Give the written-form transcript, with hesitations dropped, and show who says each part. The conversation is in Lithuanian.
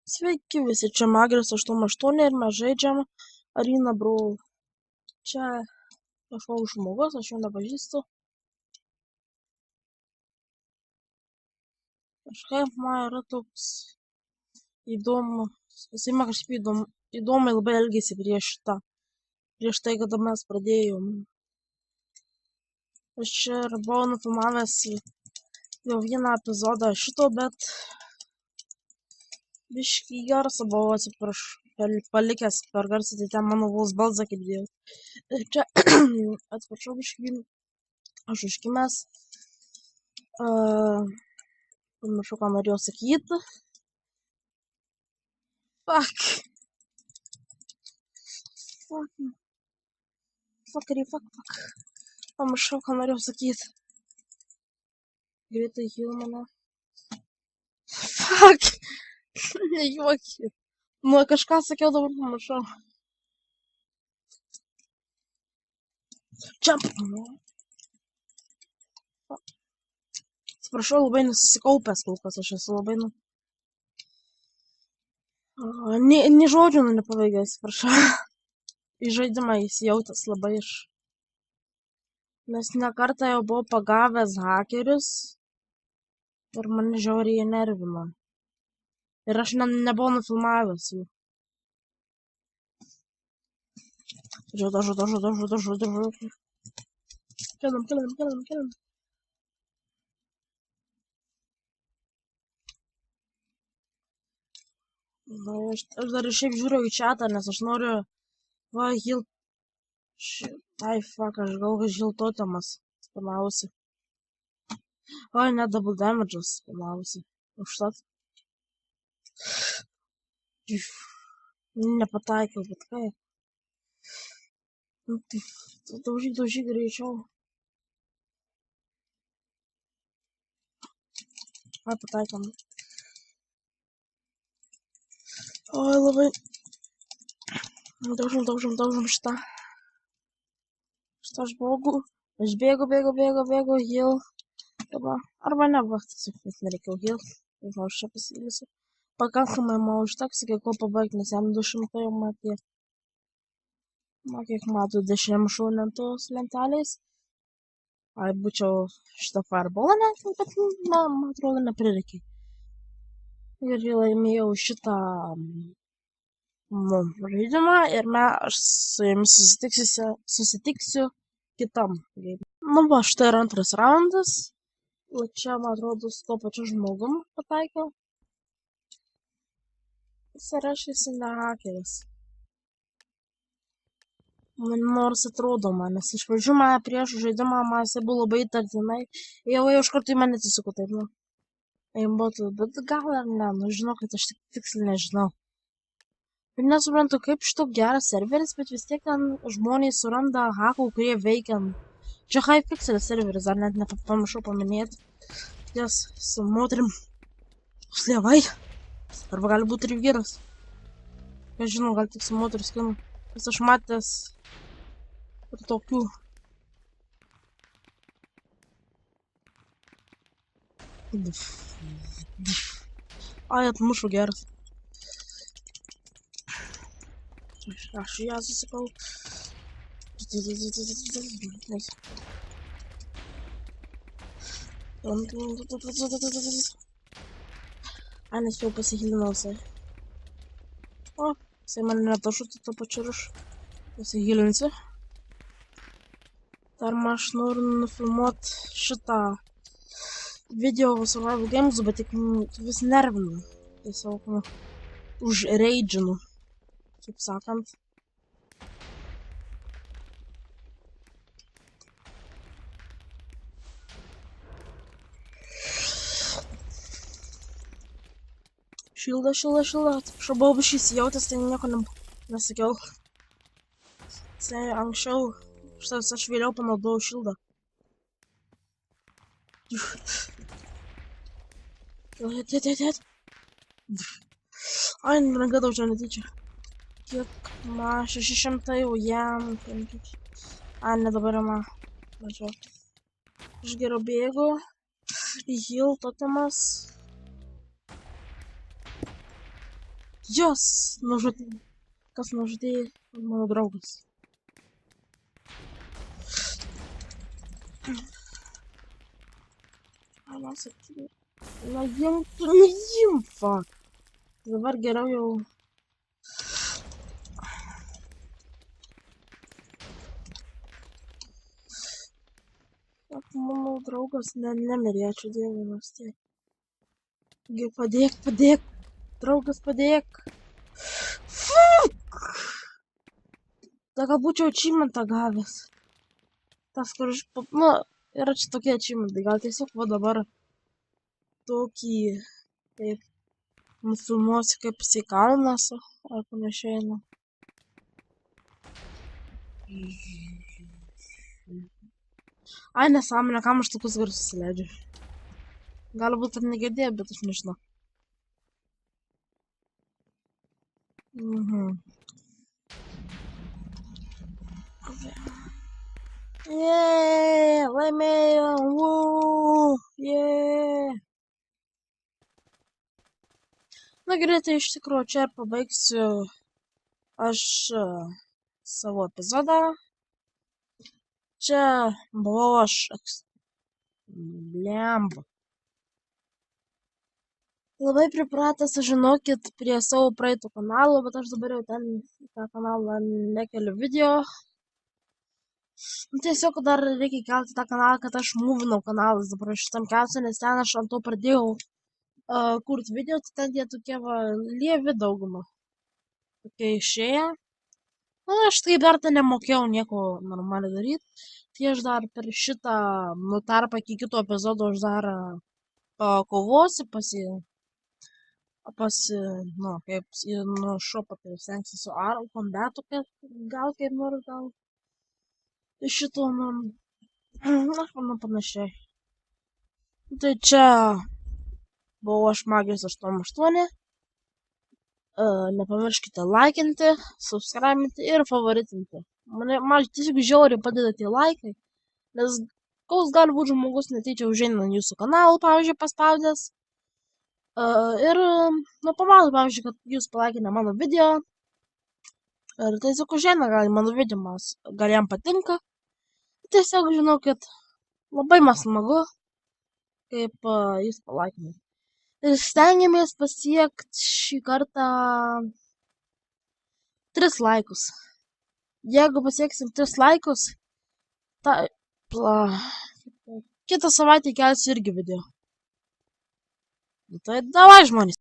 Speaker 1: Sveiki visi, čia Magris 88 ir mes žaidžiam Arena Brawl. Čia kažkoks žmogus, aš jo nepažįstu. Kažkaip man yra toks įdomu, jisai man kažkaip įdomiai labai elgėsi prieš tai, kada mes pradėjom. Aš čia buvau nufilmavęs jau vieną epizodą šito, bet biškį garsą buvau, atsiprašau, palikęs per garsą, tai ten mano vos balsą girdėjau. Ir čia, atsiprašau, biškį, aš užkimęs. Pamiršau, ką norėjau sakyti. Fuck. Pamiršau, ką norėjau sakyti. Greitai heal mane. Fuck. Nejuokit. Nu, kažką sakiau, dabar pamiršau. Jump. Atsiprašau, labai nesusikaupęs kol kas, aš esu labai, Nė žodžių nepabaigęs, atsiprašau. Į žaidimą įsijautęs labai nes ne kartą jau buvau pagavęs hakerius ir mane žiauriai jie nervino. Ir aš nebuvau nufilmavęs jų. Dažu. Keliam. Aš dar šiaip žiūriu į chatą, nes aš noriu heal. Ai, fuck, aš gal heal totemas spamausi. Oi, net double damage'as spamausi. Užtat. Nepataikiau, bet kaip. Daužyk greičiau. Ai, pataikiam. Oi, labai. Daužom šitą. Šitą žmogų. Aš bėgu, heal. Arba ne, va, tiesiog nereikėjo heal. Jeigu aš čia pasilysiu. Pakankamai man užteks, iki ko pabaigti, nes jam 200 jau matė. Kiek matų 10 šaunentos lentelės. Ai, būčiau šitą fireballą net, bet man atrodo neprireikė. Ir laimėjau šitą žaidimą ir aš su jumis susitiksiu kitam. Nu va, štai ir antras raundas. O čia, man atrodo, su to pačiu žmogum pataikiau. Jis rašėsi ne hakeris. Nors atrodo man, nes iš pradžių mane prieš žaidimą jisai buvo labai įtartinai. Jau iš karto į mane atsisuko taip, Aimbotų, bet gal ar ne, žinau, kad aš tiksliai nežinau. Ir nesuprantu, kaip šito geras serveris, bet vis tiek ten žmonės suranda hakų, kurie veikia. Čia Hypixel serveris, dar net nepamiršau paminėti. Jas su moterim. Slievai. Arba gali būti ir vyras. Aš žinau, gal tik su moteris skinu. Nes aš matęs ir tokių. Ai, atmušu geras. Aš ją susikau. Ai, nes jau pasihilinau visai. O, jisai mane netašutų to pačiu ir aš pasihilinsiu. Dar aš noriu nufilmuoti šitą video Survival Games, bet tik vis nervinu. Tiesiog užreidžinu, kaip sakant. Šilda. Atsiprašau, buvau biškį įsijautęs, tai nieko nesakiau. Tai anksčiau, aš vėliau panaudojau šildą. Tėt. Ai, rangadau čia netyčia. Kiek, 600, o jam 5. Ai, ne dabar man. Mačiau. Aš geriau bėgu. Heal totemas. Jos nužudė. Kas nužudė mano draugas. Na imk, tu neimk, fuck. Dabar geriau jau. Mano draugas nemirė, ačiū Dievui, nors tiek. Padėk. Draugas, padėk. Fuck! Da gal būčiau achievementą gavęs. Tas, kur aš, nu, yra čia tokie achievementai, gal tiesiog va dabar tokį, kaip, nufilmuosiu, kaip jisai kalinasi, ar panašiai, nu. Ai, nesąmonė, kam aš tokius garsus leidžiu. Galbūt ir negirdėjau, bet aš nežinau. Jėėė, laimėjom, jėėė. Na greitai, iš tikrųjų, čia ir pabaigsiu aš savo epizodą. Čia buvau aš, blemba. Labai pripratęs, žinokit, prie savo praeito kanalo, bet aš dabar jau ten į tą kanalą nekeliu video. Tiesiog dar reikia kelti tą kanalą, kad aš movinau kanalas dabar šitam kelsiu, nes ten aš ant to pradėjau kurti video, tai ten jie tokie va lievi daugumą. Tokie išėję. Na, aš taip dar ten nemokėjau nieko normaliai daryti. Tai aš dar per šitą tarpą iki kito epizodo aš dar kovosiu nu, kaip, nu, šopą, tai stengsiu su Aral Kombetu, gal kaip nors, gal iš šito, nu, aš manau panašiai. Tai čia buvau aš Magijos 88. Nepamirškite laikinti, subscribinti ir favoritinti. Man tiesiog žiauriai padeda tie laikai, nes koks gali būti žmogus netyčia užeina ant jūsų kanalą, pavyzdžiui, paspaudęs. Ir, nu, pamato, pavyzdžiui, kad jūs palaikėte mano video. Ir tiesiog užeina gal mano video, gal jam patinka. Tiesiog žinau, kad labai man smagu, kaip jūs palaikėte. Ir stengiamės pasiekti šį kartą 3 laikus. Jeigu pasieksim 3 laikus, kitą savaitę kelsiu irgi video. Tai davai, žmonės.